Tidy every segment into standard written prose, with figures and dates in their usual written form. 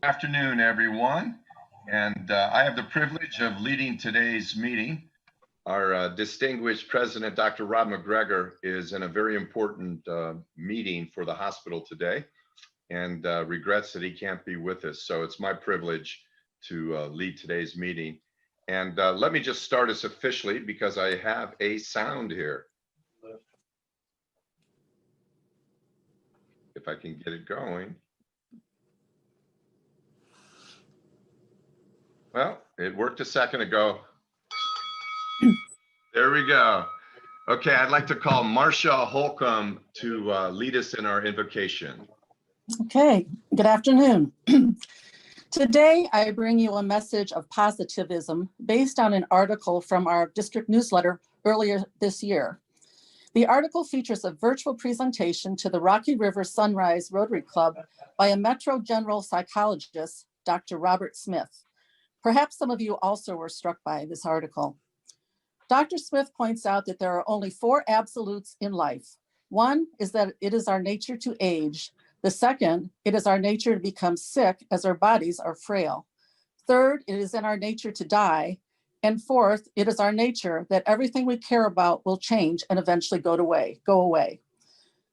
Afternoon, everyone. And I have the privilege of leading today's meeting. Our distinguished president, Dr. Rob McGregor, is in a very important meeting for the hospital today and regrets that he can't be with us. So it's my privilege to lead today's meeting. And let me just start us officially because I have a sound here. If I can get it going. Well, it worked a second ago. There we go. Okay, I'd like to call Marcia Holcomb to lead us in our invocation. Okay, good afternoon. Today, I bring you a message of positivism based on an article from our district newsletter earlier this year. The article features a virtual presentation to the Rocky River Sunrise Rotary Club by a Metro General Psychologist, Dr. Robert Smith. Perhaps some of you also were struck by this article. Dr. Smith points out that there are only 4 absolutes in life. One is that it is our nature to age. The second, it is our nature to become sick as our bodies are frail. Third, it is in our nature to die. And fourth, it is our nature that everything we care about will change and eventually go away.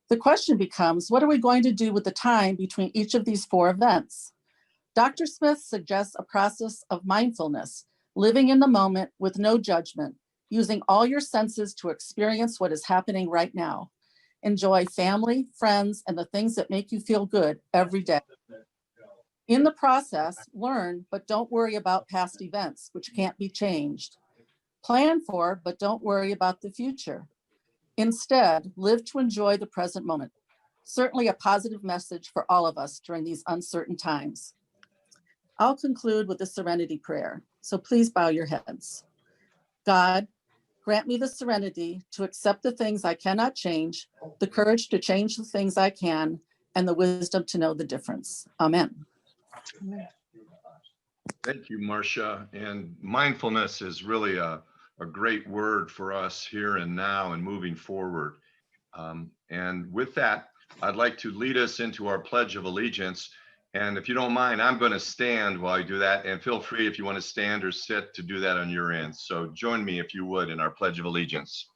The question becomes, what are we going to do with the time between each of these 4 events? Dr. Smith suggests a process of mindfulness, living in the moment with no judgment, using all your senses to experience what is happening right now. Enjoy family, friends, and the things that make you feel good every day. In the process, learn, but don't worry about past events, which can't be changed. Plan for, but don't worry about the future. Instead, live to enjoy the present moment. Certainly a positive message for all of us during these uncertain times. I'll conclude with the Serenity Prayer, so please bow your heads. God, grant me the serenity to accept the things I cannot change, the courage to change the things I can, and the wisdom to know the difference. Amen. Thank you, Marcia. And mindfulness is really a great word for us here and now and moving forward. And with that, I'd like to lead us into our Pledge of Allegiance. And if you don't mind, I'm going to stand while I do that. And feel free if you want to stand or sit to do that on your end. So join me, if you would, in our Pledge of Allegiance.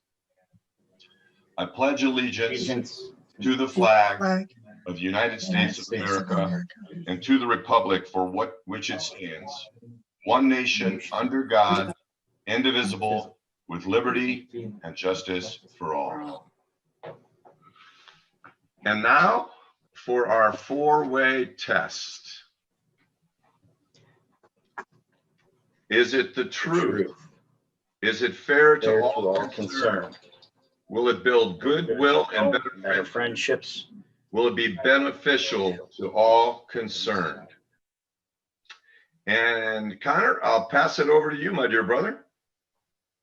I pledge allegiance to the flag of the United States of America and to the republic for which it stands, one nation under God, indivisible, with liberty and justice for all. And now for our 4-way test. Is it the truth? Is it fair to all concerned? Will it build goodwill and better friendships? Will it be beneficial to all concerned? And Connor, I'll pass it over to you, my dear brother.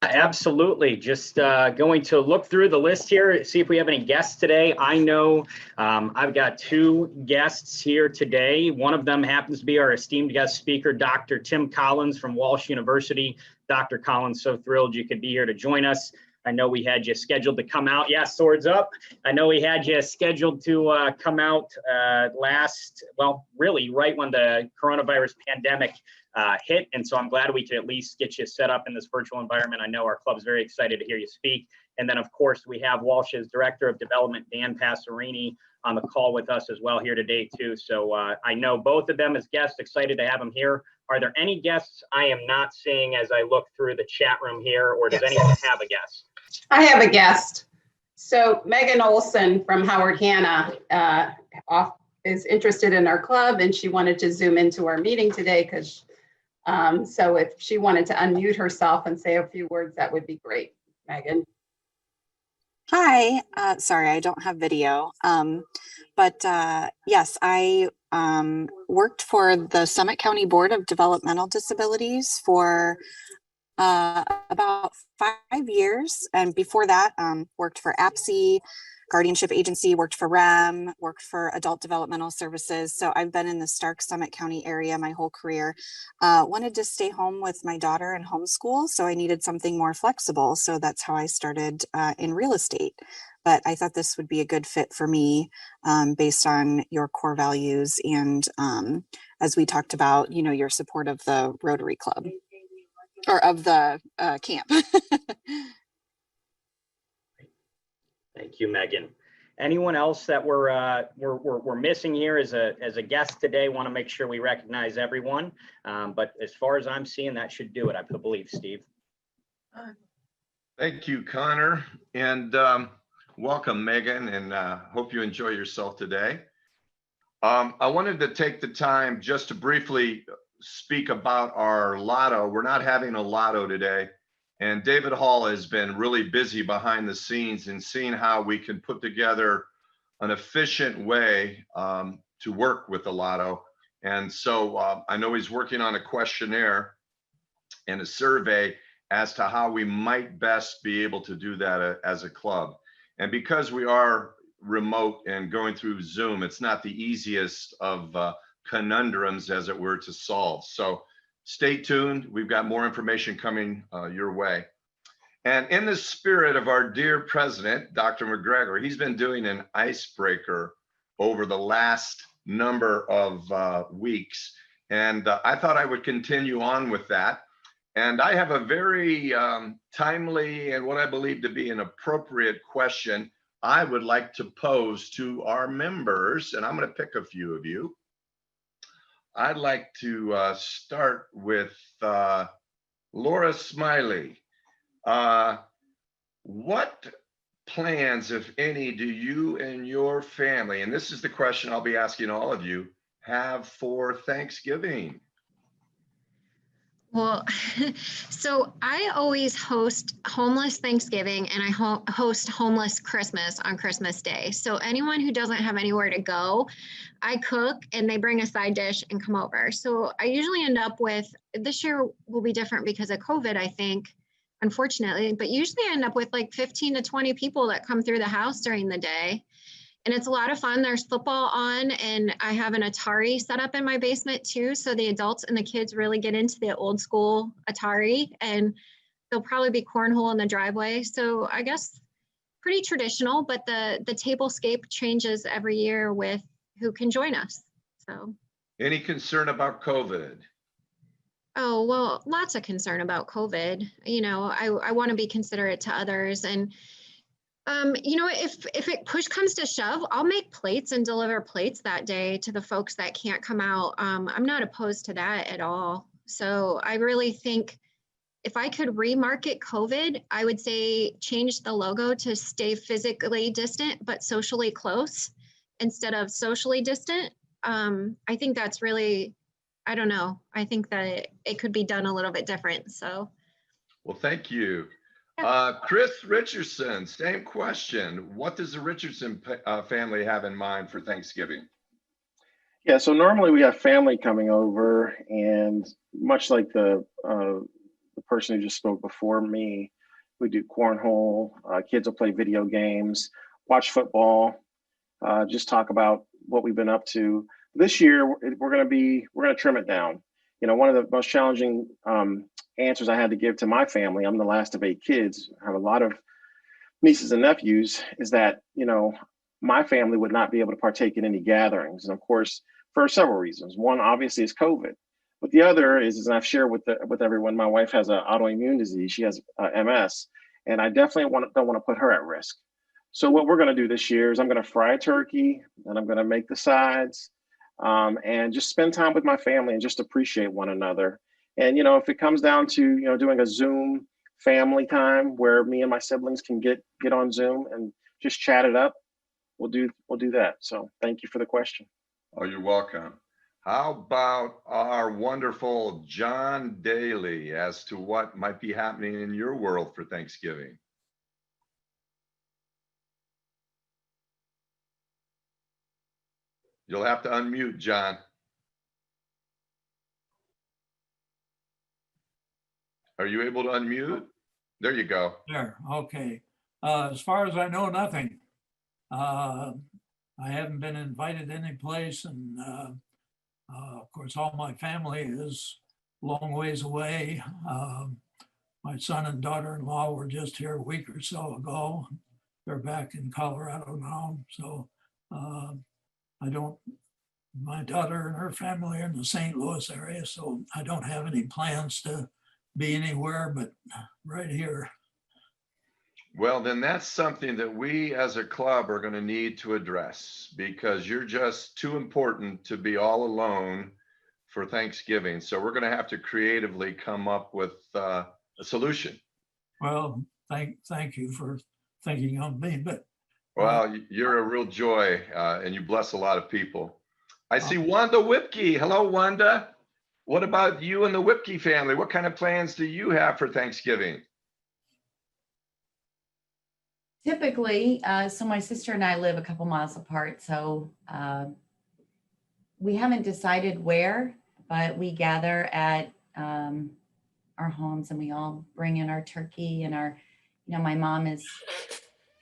Absolutely. Just going to look through the list here, see if we have any guests today. I know I've got 2 guests here today. One of them happens to be our esteemed guest speaker, Dr. Tim Collins from Walsh University. Dr. Collins, so thrilled you could be here to join us. I know we had you scheduled to come out. Yeah, swords up. I know we had you scheduled to come out really right when the coronavirus pandemic hit. And so I'm glad we could at least get you set up in this virtual environment. I know our club's very excited to hear you speak. And then, of course, we have Walsh's Director of Development, Dan Passerini, on the call with us as well here today, too. So I know both of them as guests, excited to have them here. Are there any guests I am not seeing as I look through the chat room here, or does anyone have a guest? I have a guest. So Megan Olson from Howard Hanna is interested in our club, and she wanted to Zoom into our meeting today because so if she wanted to unmute herself and say a few words, that would be great. Megan. Hi, sorry, I don't have video, but yes, I worked for the Summit County Board of Developmental Disabilities for about 5 years, and before that worked for APSE, guardianship agency, worked for REM, worked for adult developmental services. So I've been in the Stark Summit County area my whole career. Wanted to stay home with my daughter and homeschool, so I needed something more flexible. So that's how I started in real estate. but I thought this would be a good fit for me based on your core values and as we talked about, you know, your support of the Rotary Club or of the camp. Thank you, Megan. Anyone else that we're missing here as a guest today? Want to make sure we recognize everyone. But as far as I'm seeing, that should do it, I believe, Steve. Thank you, Connor, and welcome, Megan, and hope you enjoy yourself today. I wanted to take the time just to briefly speak about our lotto. We're not having a lotto today, and David Hall has been really busy behind the scenes in seeing how we can put together an efficient way to work with the lotto. And so I know he's working on a questionnaire and a survey as to how we might best be able to do that as a club. And because we are remote and going through Zoom, it's not the easiest of conundrums, as it were, to solve. So stay tuned. We've got more information coming your way. And in the spirit of our dear president, Dr. McGregor, he's been doing an icebreaker over the last number of weeks. And I thought I would continue on with that. And I have a very timely and what I believe to be an appropriate question I would like to pose to our members, and I'm going to pick a few of you. I'd like to start with Laura Smiley. What plans, if any, do you and your family, and this is the question I'll be asking all of you, have for Thanksgiving? Well, so I always host homeless Thanksgiving and I host homeless Christmas on Christmas Day. So anyone who doesn't have anywhere to go, I cook and they bring a side dish and come over. So I usually end up with, this year will be different because of COVID, I think, unfortunately, but usually I end up with like 15 to 20 people that come through the house during the day. And it's a lot of fun. There's football on, and I have an Atari set up in my basement too. So the adults and the kids really get into the old school Atari, and there'll probably be cornhole in the driveway. So I guess pretty traditional, but the tablescape changes every year with who can join us. So. Any concern about COVID? Oh, well, lots of concern about COVID. You know, I want to be considerate to others, and you know, if it push comes to shove, I'll make plates and deliver plates that day to the folks that can't come out. I'm not opposed to that at all. So I really think if I could remarket COVID, I would say change the logo to stay physically distant, but socially close instead of socially distant. I think that's really, I don't know. I think that it could be done a little bit different. So. Well, thank you. Chris Richardson, same question. What does the Richardson family have in mind for Thanksgiving? Yeah, so normally we have family coming over, and much like the person who just spoke before me, we do cornhole, kids will play video games, watch football, just talk about what we've been up to. This year, we're going to trim it down. You know, one of the most challenging answers I had to give to my family, I'm the last of 8 kids, I have a lot of nieces and nephews, is that, you know, my family would not be able to partake in any gatherings. And of course, for several reasons. One, obviously, is COVID. But the other is, and I've shared with everyone, my wife has an autoimmune disease. She has MS, and I definitely don't want to put her at risk. So what we're going to do this year is I'm going to fry a turkey, and I'm going to make the sides, and just spend time with my family and just appreciate one another. And, you know, if it comes down to, you know, doing a Zoom family time where me and my siblings can get on Zoom and just chat it up, we'll do that. So thank you for the question. Oh, you're welcome. How about our wonderful John Daly as to what might be happening in your world for Thanksgiving? You'll have to unmute, John. Are you able to unmute? There you go. There, okay. As far as I know, nothing. I haven't been invited any place, and of course, all my family is a long ways away. My son and daughter-in-law were just here a week or so ago. they're back in Colorado now. So my daughter and her family are in the St. Louis area, so I don't have any plans to be anywhere but right here. Well, then that's something that we as a club are going to need to address, because you're just too important to be all alone for Thanksgiving. So we're going to have to creatively come up with a solution. Well, thank you for thinking of me, but Well, you're a real joy, and you bless a lot of people. I see Wanda Whipke. Hello, Wanda. What about you and the Whipke family? What kind of plans do you have for Thanksgiving? Typically, so my sister and I live a couple miles apart, so we haven't decided where, but we gather at our homes and we all bring in our turkey and our, my mom is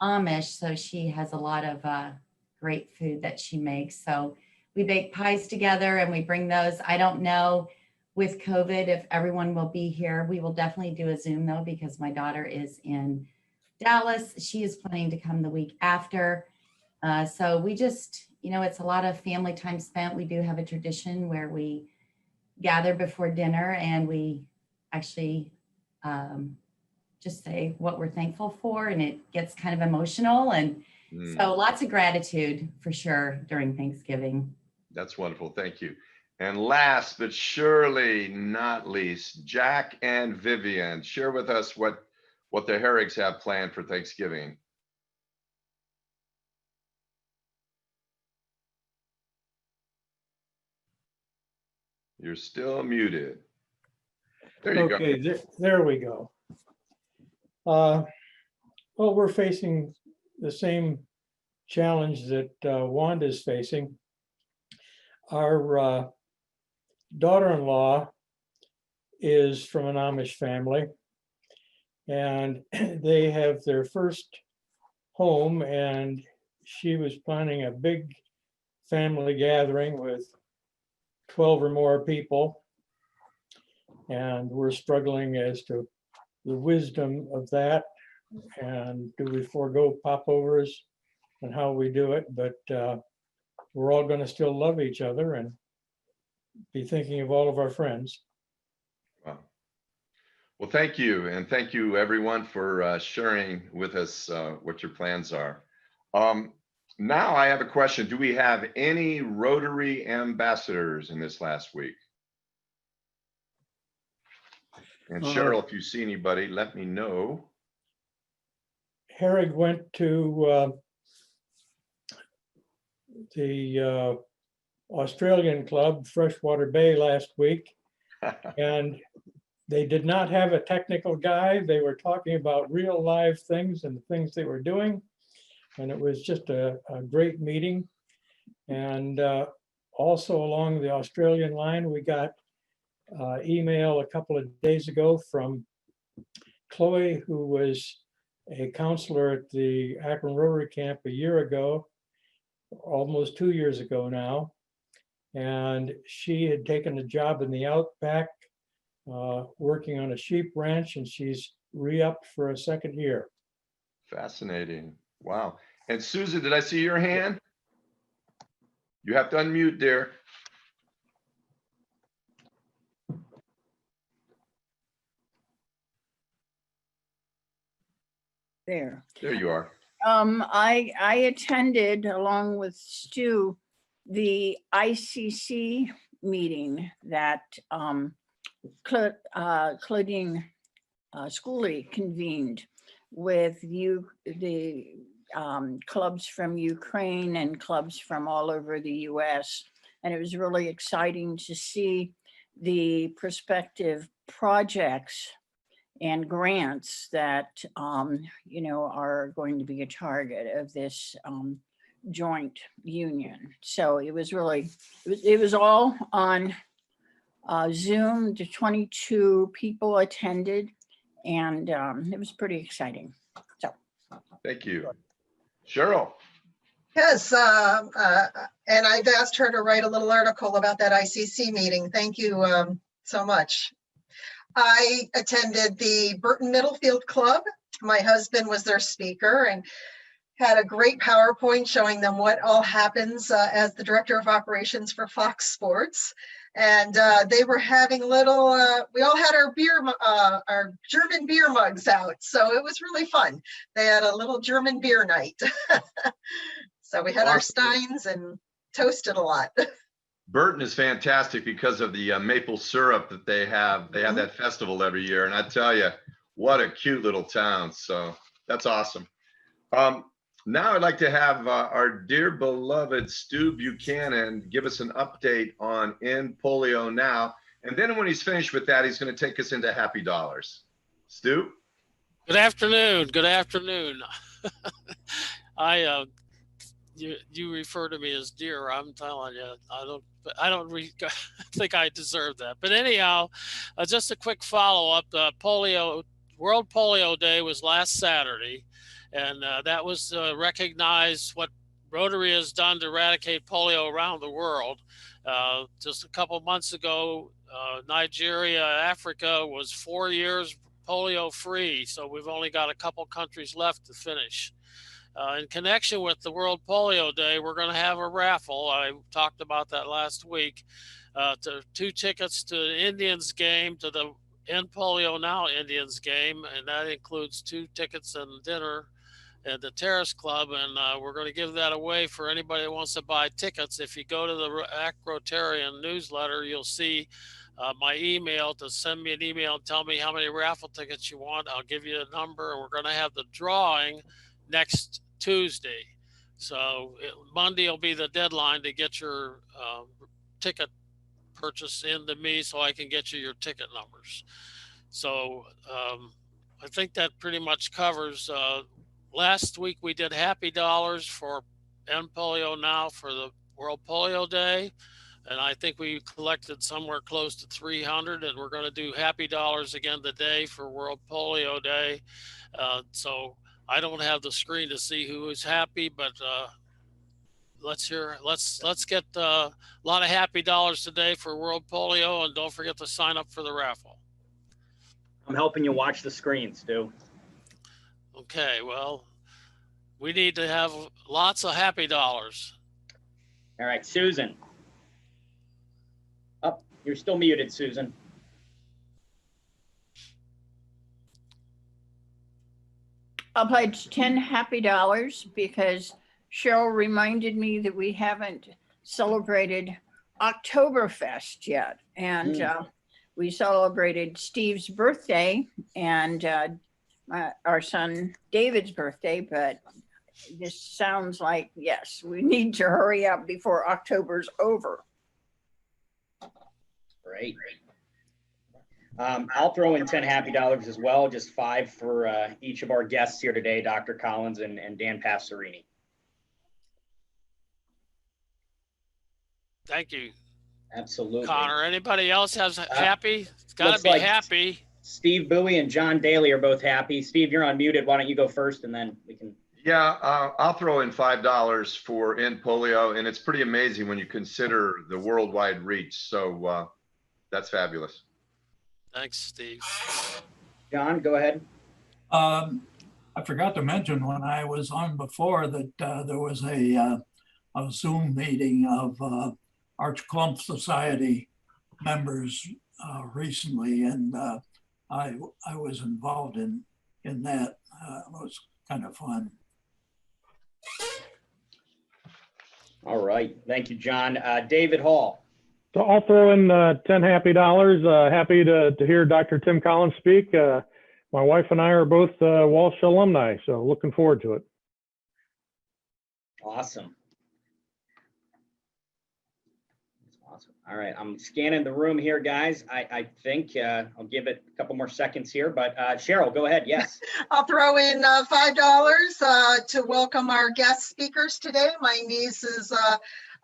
Amish, so she has a lot of great food that she makes. So we bake pies together and we bring those. I don't know with COVID if everyone will be here. We will definitely do a Zoom though, because my daughter is in Dallas. She is planning to come the week after. So we just, it's a lot of family time spent. We do have a tradition where we gather before dinner and we actually just say what we're thankful for, and it gets kind of emotional. And so lots of gratitude for sure during Thanksgiving. That's wonderful. Thank you. And last but surely not least, Jack and Vivian, share with us what the Herrigs have planned for Thanksgiving. You're still muted. There you go. Okay, there we go. Well, we're facing the same challenge that Wanda's facing. Our daughter-in-law is from an Amish family, and they have their first home, and she was planning a big family gathering with 12 or more people, and we're struggling as to the wisdom of that, and do we forego popovers and how we do it. But we're all going to still love each other and be thinking of all of our friends. Wow. Well, thank you. And thank you everyone for sharing with us what your plans are. Now I have a question. Do we have any Rotary ambassadors in this last week? And Cheryl, if you see anybody, let me know. Herrig went to the Australian club, Freshwater Bay, last week, and they did not have a technical guy. They were talking about real live things and the things they were doing. And it was just a great meeting. And also along the Australian line, we got email a couple of days ago from Chloe, who was a counselor at the Akron Rotary Camp a year ago, almost 2 years ago now. And she had taken a job in the Outback, working on a sheep ranch, and she's re-upped for a second year. Fascinating. Wow. And Susan, did I see your hand? You have to unmute, dear. There you are. I attended along with Stu the ICC meeting that Claudine Schooley convened with the clubs from Ukraine and clubs from all over the US. And it was really exciting to see the prospective projects and grants that, are going to be a target of this joint union. So it was really, it was all on Zoom. The 22 people attended, and it was pretty exciting. So. Thank you. Cheryl. Yes, and I've asked her to write a little article about that ICC meeting. Thank you so much. I attended the Burton Middlefield Club. My husband was their speaker, and had a great PowerPoint showing them what all happens as the director of operations for Fox Sports. And they were having little, we all had our German beer mugs out. So it was really fun. They had a little German beer night. So we had our steins and toasted a lot. Burton is fantastic because of the maple syrup that they have. They have that festival every year. And I tell you, what a cute little town. So that's awesome. Now I'd like to have our dear beloved Stu Buchanan give us an update on End Polio Now. And then when he's finished with that, he's going to take us into Happy Dollars. Stu? Good afternoon. Good afternoon. You refer to me as dear. I'm telling you, I don't think I deserve that. But anyhow, just a quick follow-up. World Polio Day was last Saturday. And that was recognize what Rotary has done to eradicate polio around the world. Just a couple months ago, Nigeria, Africa was 4 years polio free. So we've only got a couple countries left to finish. In connection with the World Polio Day, we're going to have a raffle. I talked about that last week. 2 tickets to the Indians game, to the End Polio Now Indians game, and that includes 2 tickets and dinner at the Terrace Club, and we're going to give that away for anybody that wants to buy tickets. If you go to the Rotarian newsletter, you'll see my email to send me an email and tell me how many raffle tickets you want. I'll give you a number, and we're going to have the drawing next Tuesday. So Monday will be the deadline to get your ticket purchase into me so I can get you your ticket numbers. So I think that pretty much covers. Last week we did Happy Dollars for End Polio Now for the World Polio Day. And I think we collected somewhere close to 300, and we're going to do Happy Dollars again today for World Polio Day. So I don't have the screen to see who is happy, but let's get a lot of Happy Dollars today for World Polio, and don't forget to sign up for the raffle. I'm helping you watch the screen, Stu. Okay, well, we need to have lots of Happy Dollars. All right, Susan. Oh, you're still muted, Susan. I'll pledge 10 Happy Dollars because Cheryl reminded me that we haven't celebrated Oktoberfest yet. And we celebrated Steve's birthday and our son David's birthday, but this sounds like, yes, we need to hurry up before October's over. Great. I'll throw in 10 Happy Dollars as well, just 5 for each of our guests here today, Dr. Collins and Dan Passerini. Thank you. Absolutely. Connor, anybody else has happy? It's got to be happy. Steve Bowie and John Daly are both happy. Steve, you're unmuted. Why don't you go first, and then we can. Yeah, I'll throw in $5 for End Polio, and it's pretty amazing when you consider the worldwide reach. So that's fabulous. Thanks, Steve. John, go ahead. I forgot to mention when I was on before that there was a Zoom meeting of Arch Clump Society members recently, and I was involved in that. It was kind of fun. All right, thank you, John. David Hall. So I'll throw in 10 Happy Dollars. Happy to hear Dr. Tim Collins speak. My wife and I are both Walsh alumni, so looking forward to it. Awesome. Awesome. All right, I'm scanning the room here, guys. I think I'll give it a couple more seconds here, but Cheryl, go ahead. Yes. I'll throw in $5 to welcome our guest speakers today. My niece is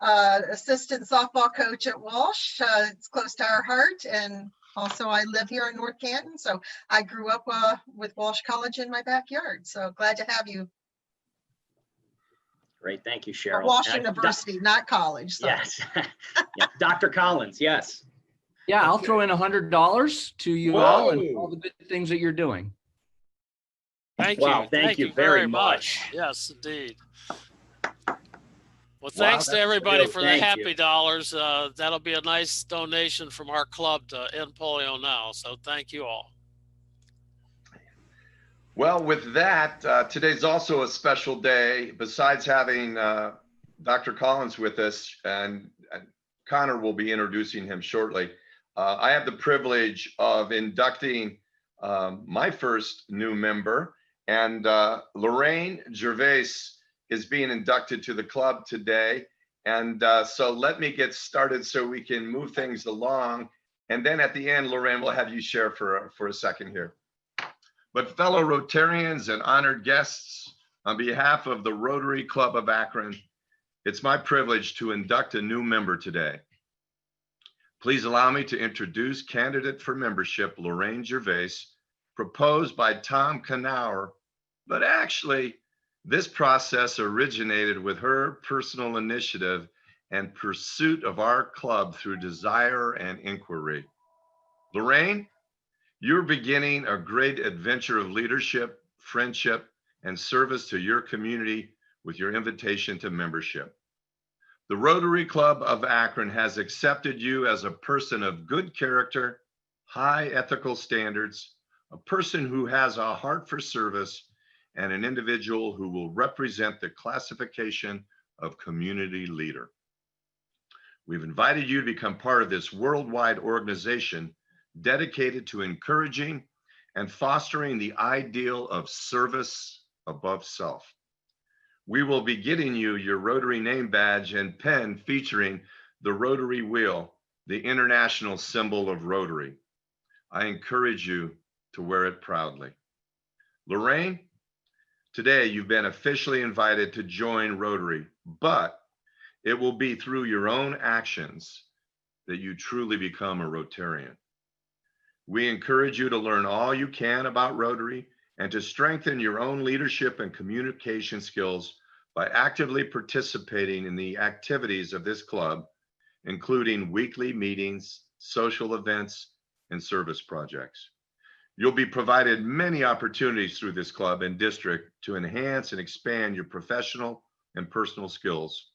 assistant softball coach at Walsh. It's close to our heart, and also I live here in North Canton, so I grew up with Walsh College in my backyard. So glad to have you. Great, thank you, Cheryl. Walsh University, not college. So. Yes. Yeah. Dr. Collins, yes. Yeah, I'll throw in $100 to you all and all the good things that you're doing. Thank Wow, you. thank you very much. Yes, indeed. Well, Wow, thanks to that's everybody real. for the Thank happy you. dollars. That'll be a nice donation from our club to End Polio Now. So thank you all. Well, with that, today's also a special day. Besides having Dr. Collins with us, and Connor will be introducing him shortly, I have the privilege of inducting my first new member, and Lorraine Gervais is being inducted to the club today. And so let me get started so we can move things along. And then at the end, Lorraine, we'll have you share for a second here. But fellow Rotarians and honored guests, on behalf of the Rotary Club of Akron, it's my privilege to induct a new member today. Please allow me to introduce candidate for membership, Lorraine Gervais, proposed by Tom Knauer, but actually, this process originated with her personal initiative and pursuit of our club through desire and inquiry. Lorraine, you're beginning a great adventure of leadership, friendship, and service to your community with your invitation to membership. The Rotary Club of Akron has accepted you as a person of good character, high ethical standards, a person who has a heart for service, and an individual who will represent the classification of community leader. We've invited you to become part of this worldwide organization dedicated to encouraging and fostering the ideal of service above self. We will be getting you your Rotary name badge and pen featuring the Rotary wheel, the international symbol of Rotary. I encourage you to wear it proudly. Lorraine, today you've been officially invited to join Rotary, but it will be through your own actions that you truly become a Rotarian. We encourage you to learn all you can about Rotary and to strengthen your own leadership and communication skills by actively participating in the activities of this club, including weekly meetings, social events, and service projects. You'll be provided many opportunities through this club and district to enhance and expand your professional and personal skills.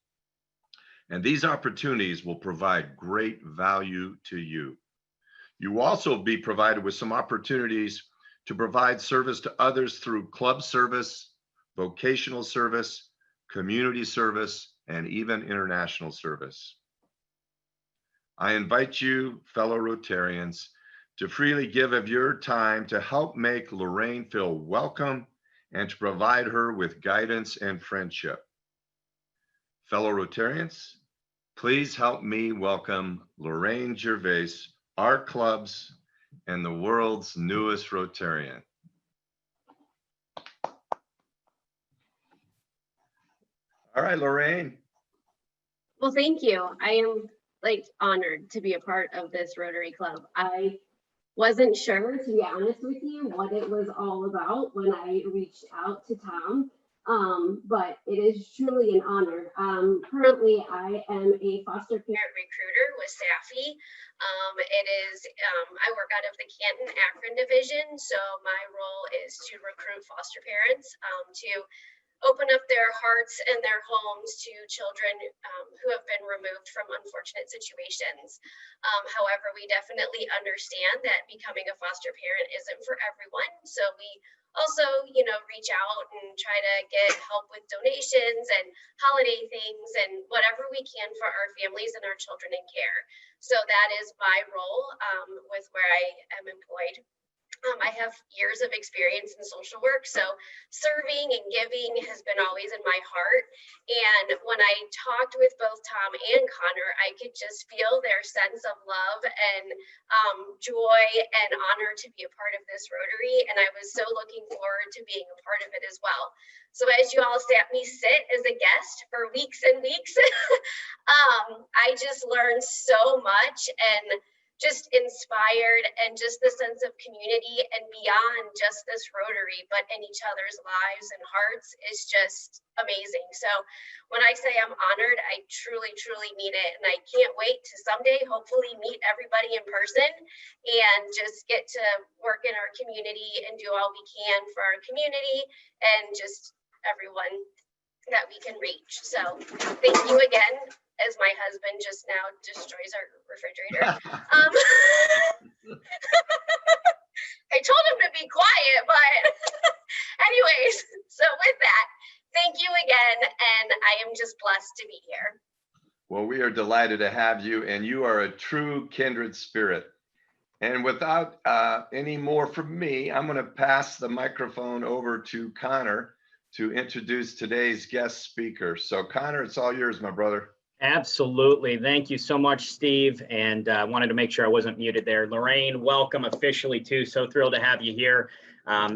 And these opportunities will provide great value to you. You will also be provided with some opportunities to provide service to others through club service, vocational service, community service, and even international service. I invite you, fellow Rotarians, to freely give of your time to help make Lorraine feel welcome and to provide her with guidance and friendship. Fellow Rotarians, please help me welcome Lorraine Gervais, our club's and the world's newest Rotarian. All right, Lorraine. Well, thank you. I am honored to be a part of this Rotary Club. I wasn't sure, to be honest with you, what it was all about when I reached out to Tom, but it is truly an honor. Currently, I am a foster parent recruiter with SAFI. I work out of the Canton-Akron division, so my role is to recruit foster parents to open up their hearts and their homes to children who have been removed from unfortunate situations. However, we definitely understand that becoming a foster parent isn't for everyone. So we also, reach out and try to get help with donations and holiday things and whatever we can for our families and our children in care. So that is my role with where I am employed. I have years of experience in social work, so serving and giving has been always in my heart. And when I talked with both Tom and Connor, I could just feel their sense of love and joy and honor to be a part of this Rotary. And I was so looking forward to being a part of it as well. So as you all sat me sit as a guest for weeks and weeks, I just learned so much and just inspired, and just the sense of community and beyond just this Rotary, but in each other's lives and hearts is just amazing. So when I say I'm honored, I truly, truly mean it. And I can't wait to someday hopefully meet everybody in person and just get to work in our community and do all we can for our community and just everyone that we can reach. So thank you again, as my husband just now destroys our refrigerator. I told him to be quiet, but anyways, so with that, thank you again, and I am just blessed to be here. Well, we are delighted to have you, and you are a true kindred spirit. And without any more from me, I'm going to pass the microphone over to Connor to introduce today's guest speaker. So Connor, it's all yours, my brother. Absolutely. Thank you so much, Steve. And wanted to make sure I wasn't muted there. Lorraine, welcome officially too. So thrilled to have you here.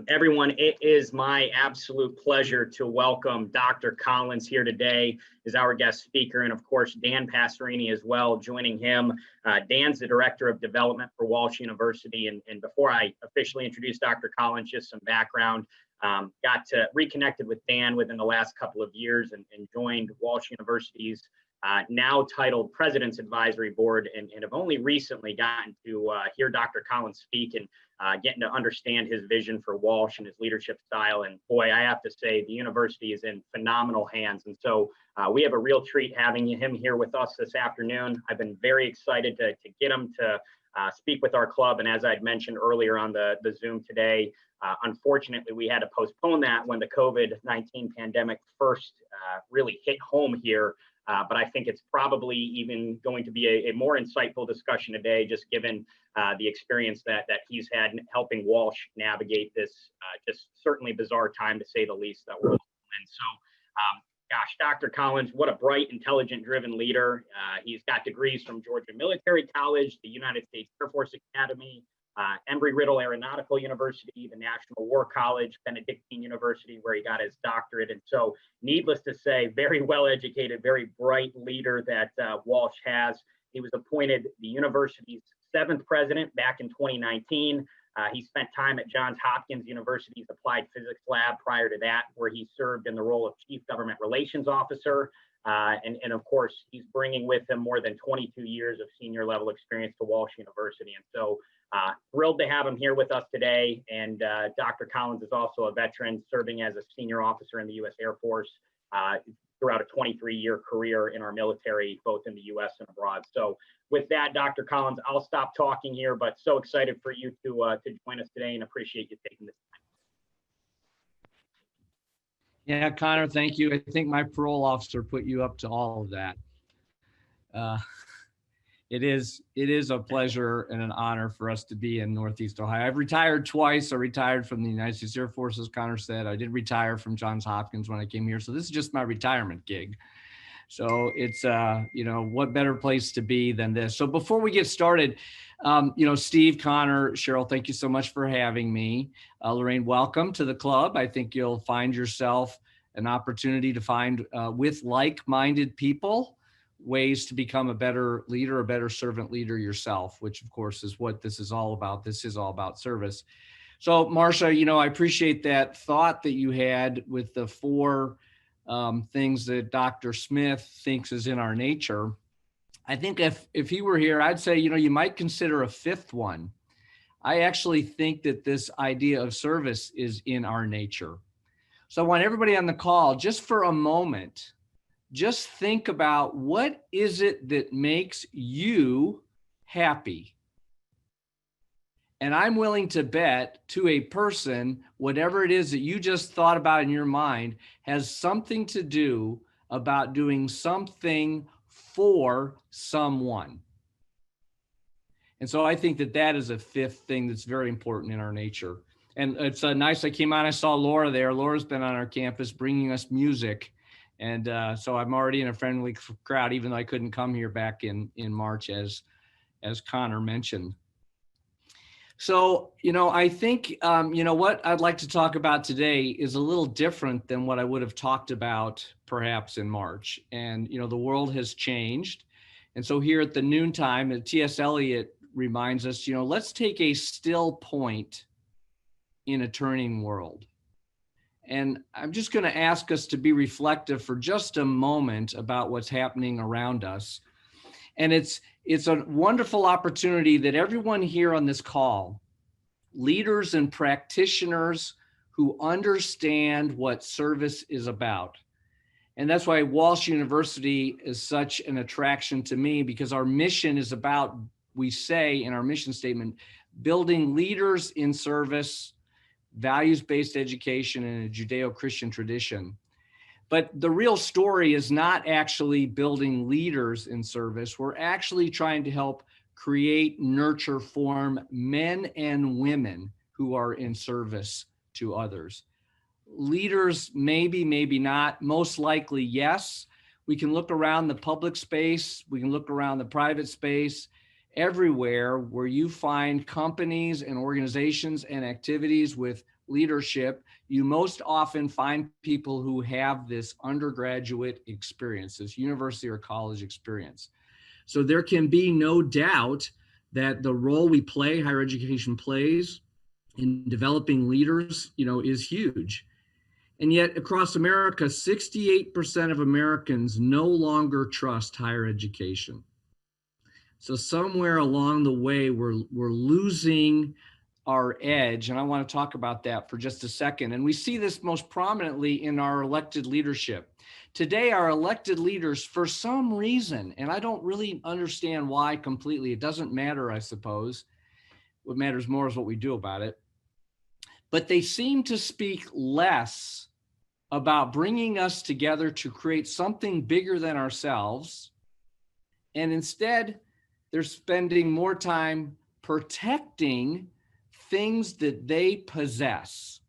Everyone, it is my absolute pleasure to welcome Dr. Collins here today as our guest speaker. And of course, Dan Passerini as well, joining him. Dan's the Director of Development for Walsh University. And before I officially introduce Dr. Collins, just some background. Got to reconnected with Dan within the last couple of years and joined Walsh University's now titled President's Advisory Board, and have only recently gotten to hear Dr. Collins speak and getting to understand his vision for Walsh and his leadership style. And boy, I have to say, the university is in phenomenal hands. And so we have a real treat having him here with us this afternoon. I've been very excited to get him to speak with our club. And as I'd mentioned earlier on the Zoom today, unfortunately, we had to postpone that when the COVID-19 pandemic first really hit home here. But I think it's probably even going to be a more insightful discussion today, just given the experience that he's had in helping Walsh navigate this just certainly bizarre time, to say the least, that we're in. So, gosh, Dr. Collins, what a bright, intelligent, driven leader. He's got degrees from Georgia Military College, the United States Air Force Academy, Embry-Riddle Aeronautical University, the National War College, Benedictine University, where he got his doctorate. And so, needless to say, very well-educated, very bright leader that Walsh has. He was appointed the university's 7th president back in 2019. He spent time at Johns Hopkins University's Applied Physics Lab prior to that, where he served in the role of Chief Government Relations Officer. And of course, he's bringing with him more than 22 years of senior level experience to Walsh University. And so thrilled to have him here with us today. And Dr. Collins is also a veteran, serving as a senior officer in the U.S. Air Force throughout a 23-year career in our military, both in the U.S. and abroad. So with that, Dr. Collins, I'll stop talking here, but so excited for you to join us today and appreciate you taking this time. Yeah, Connor, thank you. I think my parole officer put you up to all of that. It is a pleasure and an honor for us to be in Northeast Ohio. I've retired twice. I retired from the United States Air Force, as Connor said. I did retire from Johns Hopkins when I came here. So this is just my retirement gig. So it's, what better place to be than this? So before we get started, Steve, Connor, Cheryl, thank you so much for having me. Lorraine, welcome to the club. I think you'll find yourself an opportunity to find with like-minded people ways to become a better leader, a better servant leader yourself, which of course is what this is all about. This is all about service. So Marcia, I appreciate that thought that you had with the 4 things that Dr. Smith thinks is in our nature. I think if he were here, I'd say, you might consider a 5th one. I actually think that this idea of service is in our nature. So I want everybody on the call, just for a moment, just think about, what is it that makes you happy? And I'm willing to bet to a person, whatever it is that you just thought about in your mind has something to do about doing something for someone. And so I think that is a 5th thing that's very important in our nature. And it's nice, I came on, I saw Laura there. Laura's been on our campus bringing us music. And so I'm already in a friendly crowd, even though I couldn't come here back in March, as Connor mentioned. So, I think, what I'd like to talk about today is a little different than what I would have talked about perhaps in March. And, the world has changed. And so here at the noontime, T.S. Eliot reminds us, you know, let's take a still point in a turning world. And I'm just going to ask us to be reflective for just a moment about what's happening around us. And it's a wonderful opportunity that everyone here on this call, leaders and practitioners who understand what service is about. And that's why Walsh University is such an attraction to me, because our mission is about, we say in our mission statement, building leaders in service, values-based education, and a Judeo-Christian tradition. But the real story is not actually building leaders in service. We're actually trying to help create, nurture, form men and women who are in service to others. Leaders, maybe, maybe not, most likely, yes. We can look around the public space, we can look around the private space, everywhere where you find companies and organizations and activities with leadership, you most often find people who have this undergraduate experience, this university or college experience. So there can be no doubt that the role we play, higher education plays in developing leaders, you know, is huge. And yet across America, 68% of Americans no longer trust higher education. So somewhere along the way, we're losing our edge. And I want to talk about that for just a second. And we see this most prominently in our elected leadership. Today, our elected leaders, for some reason, and I don't really understand why completely, it doesn't matter, I suppose. What matters more is what we do about it. But they seem to speak less about bringing us together to create something bigger than ourselves. And instead, they're spending more time protecting things that they possess.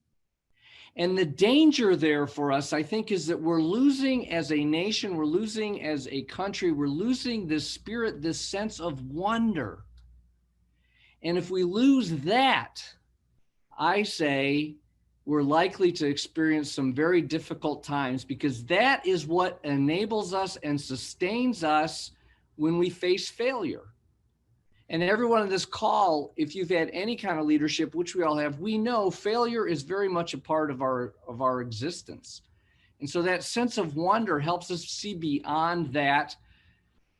And the danger there for us, I think, is that we're losing as a nation, we're losing as a country, we're losing this spirit, this sense of wonder. And if we lose that, I say we're likely to experience some very difficult times, because that is what enables us and sustains us when we face failure. And everyone on this call, if you've had any kind of leadership, which we all have, we know failure is very much a part of our existence. And so that sense of wonder helps us see beyond that.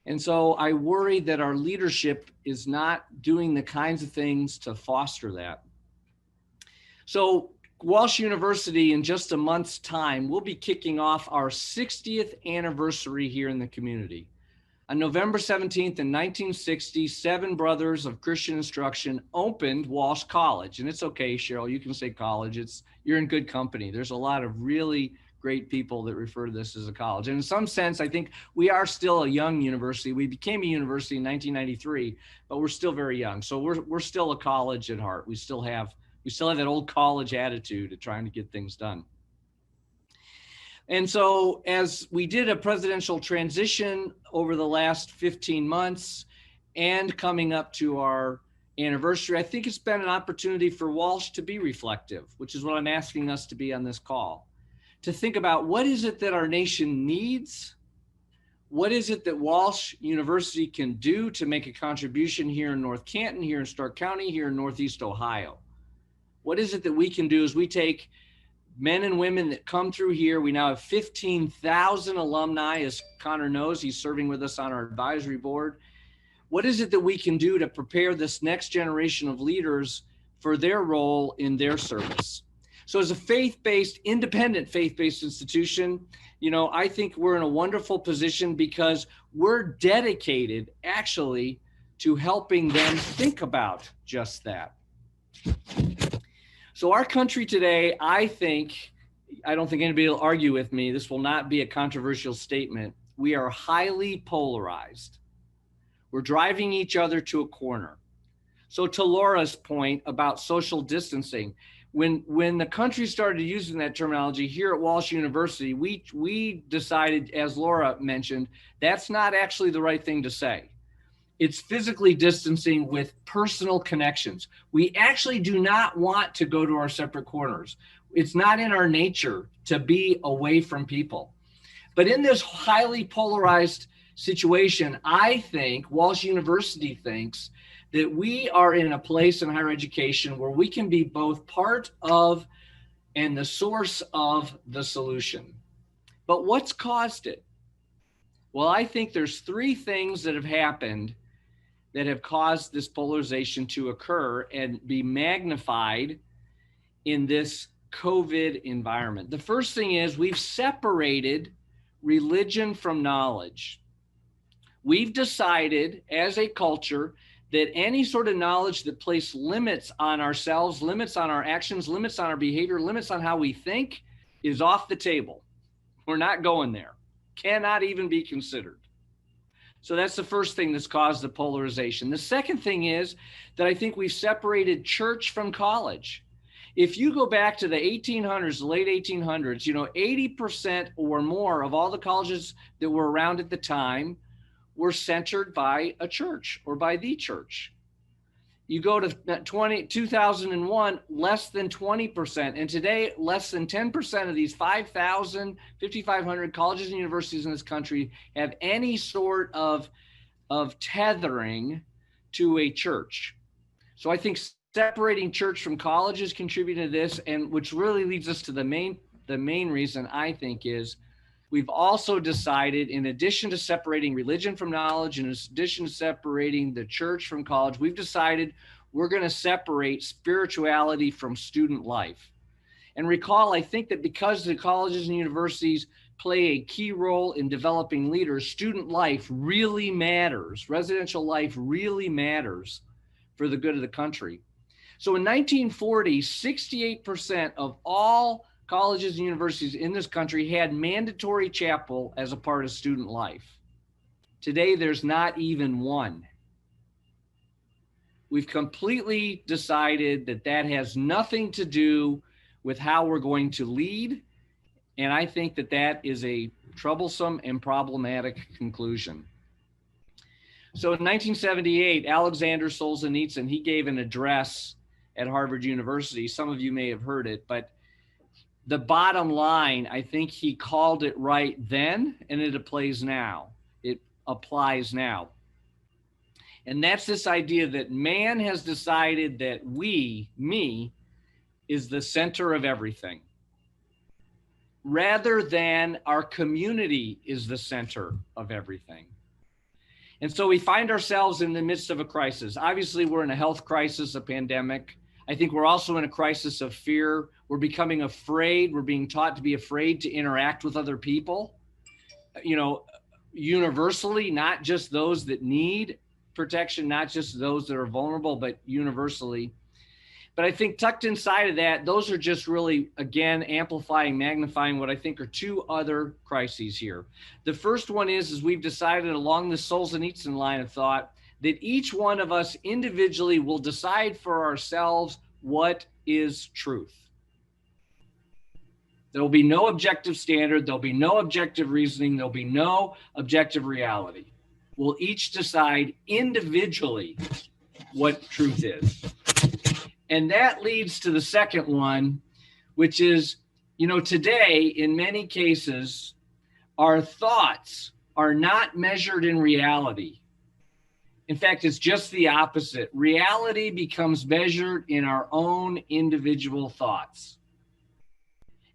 And so I worry that our leadership is not doing the kinds of things to foster that. So Walsh University, in just a month's time, will be kicking off our 60th anniversary here in the community. On November 17th in 1960, 7 brothers of Christian instruction opened Walsh College. And it's okay, Cheryl, you can say college. You're in good company. There's a lot of really great people that refer to this as a college. And in some sense, I think we are still a young university. We became a university in 1993, but we're still very young. So we're still a college at heart. We still have that old college attitude of trying to get things done. And so as we did a presidential transition over the last 15 months and coming up to our anniversary, I think it's been an opportunity for Walsh to be reflective, which is what I'm asking us to be on this call, to think about what is it that our nation needs? What is it that Walsh University can do to make a contribution here in North Canton, here in Stark County, here in Northeast Ohio? What is it that we can do as we take men and women that come through here? We now have 15,000 alumni, as Connor knows. He's serving with us on our advisory board. What is it that we can do to prepare this next generation of leaders for their role in their service? So as a faith-based, independent faith-based institution, you know, I think we're in a wonderful position because we're dedicated actually to helping them think about just that. So our country today, I don't think anybody will argue with me, this will not be a controversial statement. We are highly polarized. We're driving each other to a corner. So to Laura's point about social distancing, when the country started using that terminology here at Walsh University, we decided, as Laura mentioned, that's not actually the right thing to say. It's physically distancing with personal connections. We actually do not want to go to our separate corners. It's not in our nature to be away from people. But in this highly polarized situation, I think Walsh University thinks that we are in a place in higher education where we can be both part of and the source of the solution. But what's caused it? Well, I think there's three things that have happened that have caused this polarization to occur and be magnified in this COVID environment. The first thing is we've separated religion from knowledge. We've decided as a culture that any sort of knowledge that places limits on ourselves, limits on our actions, limits on our behavior, limits on how we think is off the table. We're not going there. Cannot even be considered. So that's the first thing that's caused the polarization. The second thing is that I think we've separated church from college. If you go back to the 1800s, the late 1800s, 80% or more of all the colleges that were around at the time were centered by a church or by the church. You go to 2001, less than 20%. And today, less than 10% of these 5,500 colleges and universities in this country have any sort of tethering to a church. So I think separating church from college is contributing to this, and which really leads us to the main reason I think is we've also decided, in addition to separating religion from knowledge, in addition to separating the church from college, we've decided we're going to separate spirituality from student life. And recall, I think that because the colleges and universities play a key role in developing leaders, student life really matters. Residential life really matters for the good of the country. So in 1940, 68% of all colleges and universities in this country had mandatory chapel as a part of student life. Today, there's not even one. We've completely decided that that has nothing to do with how we're going to lead. And I think that that is a troublesome and problematic conclusion. So in 1978, Alexander Solzhenitsyn, he gave an address at Harvard University. Some of you may have heard it, but the bottom line, I think he called it right then, and it applies now. It applies now. And that's this idea that man has decided that me, is the center of everything, rather than our community is the center of everything. And so we find ourselves in the midst of a crisis. Obviously, we're in a health crisis, a pandemic. I think we're also in a crisis of fear. We're becoming afraid. We're being taught to be afraid to interact with other people, universally, not just those that need protection, not just those that are vulnerable, but universally. But I think tucked inside of that, those are just really, again, amplifying, magnifying what I think are two other crises here. The first one is we've decided along the Solzhenitsyn line of thought that each one of us individually will decide for ourselves what is truth. There will be no objective standard. There'll be no objective reasoning. There'll be no objective reality. We'll each decide individually what truth is. And that leads to the second one, which is, today, in many cases, our thoughts are not measured in reality. In fact, it's just the opposite. Reality becomes measured in our own individual thoughts.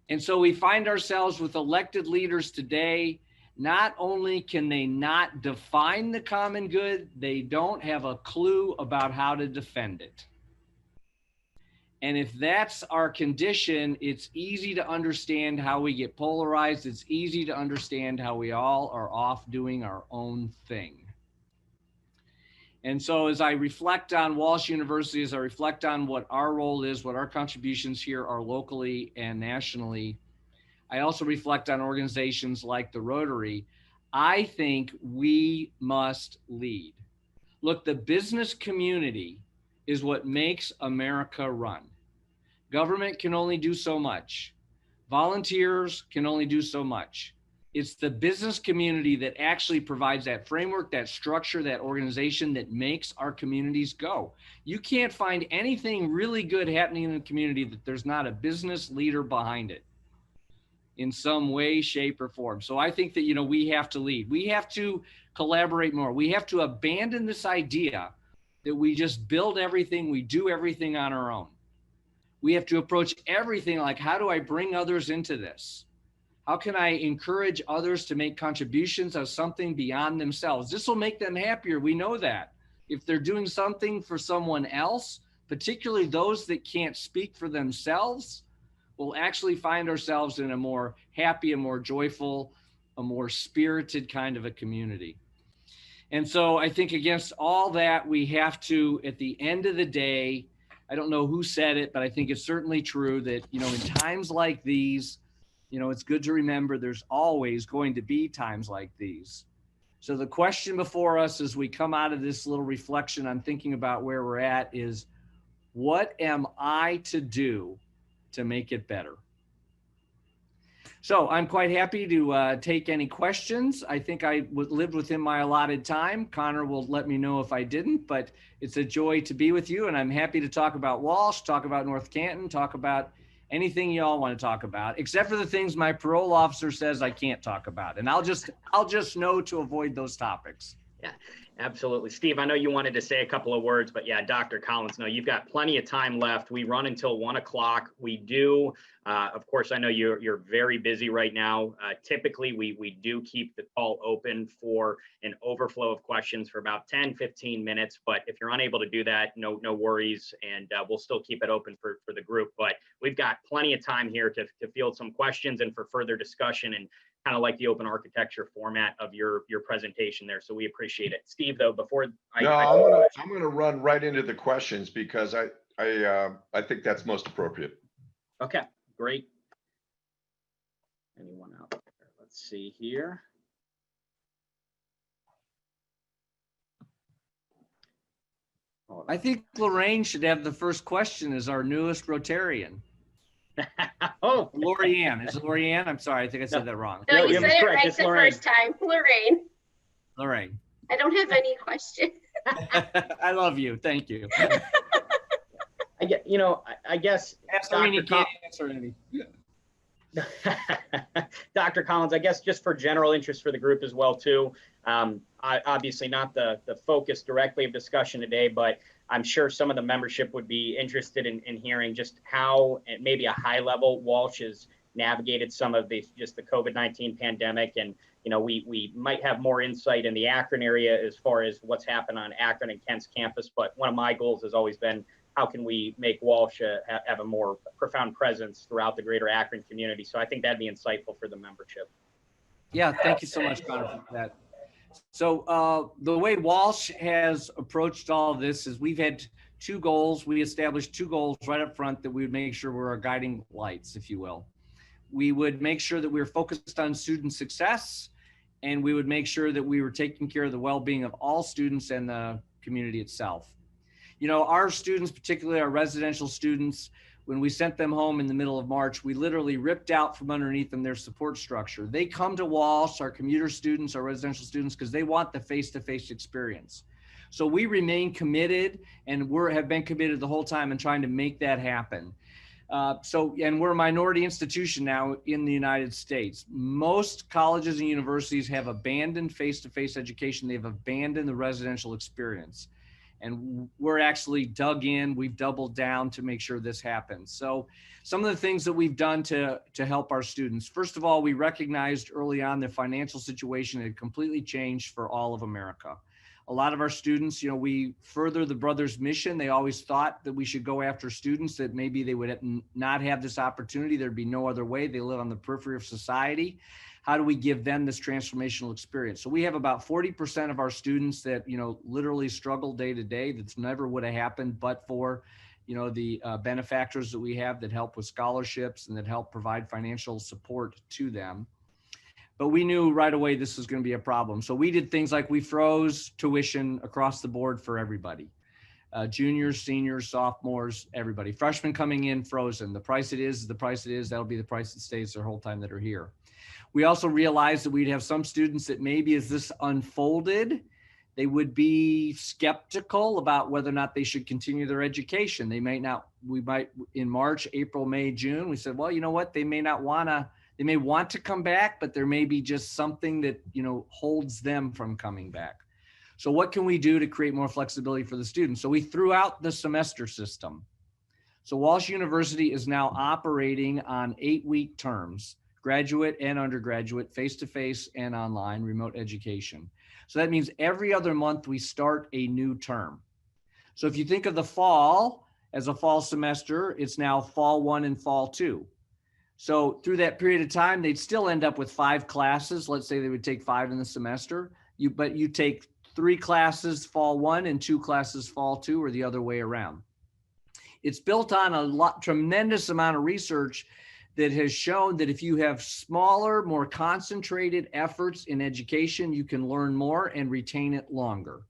And so we find ourselves with elected leaders today. Not only can they not define the common good, they don't have a clue about how to defend it. And if that's our condition, it's easy to understand how we get polarized. It's easy to understand how we all are off doing our own thing. And so as I reflect on Walsh University, as I reflect on what our role is, what our contributions here are locally and nationally, I also reflect on organizations like the Rotary. I think we must lead. Look, the business community is what makes America run. Government can only do so much. Volunteers can only do so much. It's the business community that actually provides that framework, that structure, that organization that makes our communities go. You can't find anything really good happening in the community that there's not a business leader behind it in some way, shape, or form. So I think that, we have to lead. We have to collaborate more. We have to abandon this idea that we just build everything, we do everything on our own. We have to approach everything like, how do I bring others into this? How can I encourage others to make contributions of something beyond themselves? This will make them happier. We know that. If they're doing something for someone else, particularly those that can't speak for themselves, we'll actually find ourselves in a more happy, a more joyful, a more spirited kind of a community. And so I think against all that, we have to, at the end of the day, I don't know who said it, but I think it's certainly true that, you know, in times like these, you know, it's good to remember there's always going to be times like these. So the question before us as we come out of this little reflection on thinking about where we're at is, what am I to do to make it better? So I'm quite happy to take any questions. I think I lived within my allotted time. Connor will let me know if I didn't, but it's a joy to be with you. And I'm happy to talk about Walsh, talk about North Canton, talk about anything you all want to talk about, except for the things my parole officer says I can't talk about. And I'll just know to avoid those topics. Yeah, absolutely. Steve, I know you wanted to say a couple of words, but yeah, Dr. Collins, no, you've got plenty of time left. We run until 1 o'clock. We do, of course, I know you're very busy right now. Typically, we do keep the call open for an overflow of questions for about 10, 15 minutes. But if you're unable to do that, no worries. And we'll still keep it open for the group. But we've got plenty of time here to field some questions and for further discussion, and kind of like the open architecture format of your presentation there. So we appreciate it. Steve, though, before I'm gonna run right into the questions because I think that's most appropriate. Okay, great. Anyone out there? Let's see here. I think Lorraine should have the first question as our newest Rotarian. Oh, Lorianne. Is it Lorianne? I'm sorry. I think I said that wrong. No, you said it right the first time. Lorraine. Lorraine. I don't have any question. I love you. Thank you. I guess Dr. can't answer any. Dr. Collins, I guess just for general interest for the group as well too. Obviously not the focus directly of discussion today, but I'm sure some of the membership would be interested in hearing just how, at maybe a high level, Walsh has navigated some of the COVID-19 pandemic. And, you know, we might have more insight in the Akron area as far as what's happened on Akron and Kent's campus. But one of my goals has always been, how can we make Walsh have a more profound presence throughout the greater Akron community? So I think that'd be insightful for the membership. Yeah, thank you so much, Connor, for that. So the way Walsh has approached all of this is we've had two goals. We established two goals right up front that we would make sure were our guiding lights, if you will. We would make sure that we were focused on student success, and we would make sure that we were taking care of the well-being of all students and the community itself. You know, our students, particularly our residential students, when we sent them home in the middle of March, we literally ripped out from underneath them their support structure. They come to Walsh, our commuter students, our residential students, because they want the face-to-face experience. So we remain committed, and have been committed the whole time in trying to make that happen. And we're a minority institution now in the United States. Most colleges and universities have abandoned face-to-face education. They've abandoned the residential experience. And we're actually dug in, we've doubled down to make sure this happens. So some of the things that we've done to help our students. First of all, we recognized early on the financial situation had completely changed for all of America. A lot of our students, you know, we further the Brothers' mission. They always thought that we should go after students that maybe they would not have this opportunity. There'd be no other way. They live on the periphery of society. How do we give them this transformational experience? So we have about 40% of our students that, you know, literally struggle day to day. That's never would have happened but for, you know, the benefactors that we have that help with scholarships and that help provide financial support to them. But we knew right away this was going to be a problem. So we did things like we froze tuition across the board for everybody. Juniors, seniors, sophomores, everybody. Freshmen coming in frozen. The price it is the price it is. That'll be the price that stays their whole time that are here. We also realized that we'd have some students that maybe as this unfolded, they would be skeptical about whether or not they should continue their education. They might not, in March, April, May, June, we said, well, you know what, they may want to come back, but there may be just something that, you know, holds them from coming back. So what can we do to create more flexibility for the students? So we threw out the semester system. So Walsh University is now operating on 8-week terms, graduate and undergraduate, face-to-face and online, remote education. So that means every other month we start a new term. So if you think of the fall as a fall semester, it's now fall 1 and fall 2. So through that period of time, they'd still end up with 5 classes. Let's say they would take 5 in the semester, but you take 3 classes fall 1 and 2 classes fall 2, or the other way around. It's built on a tremendous amount of research that has shown that if you have smaller, more concentrated efforts in education, you can learn more and retain it longer.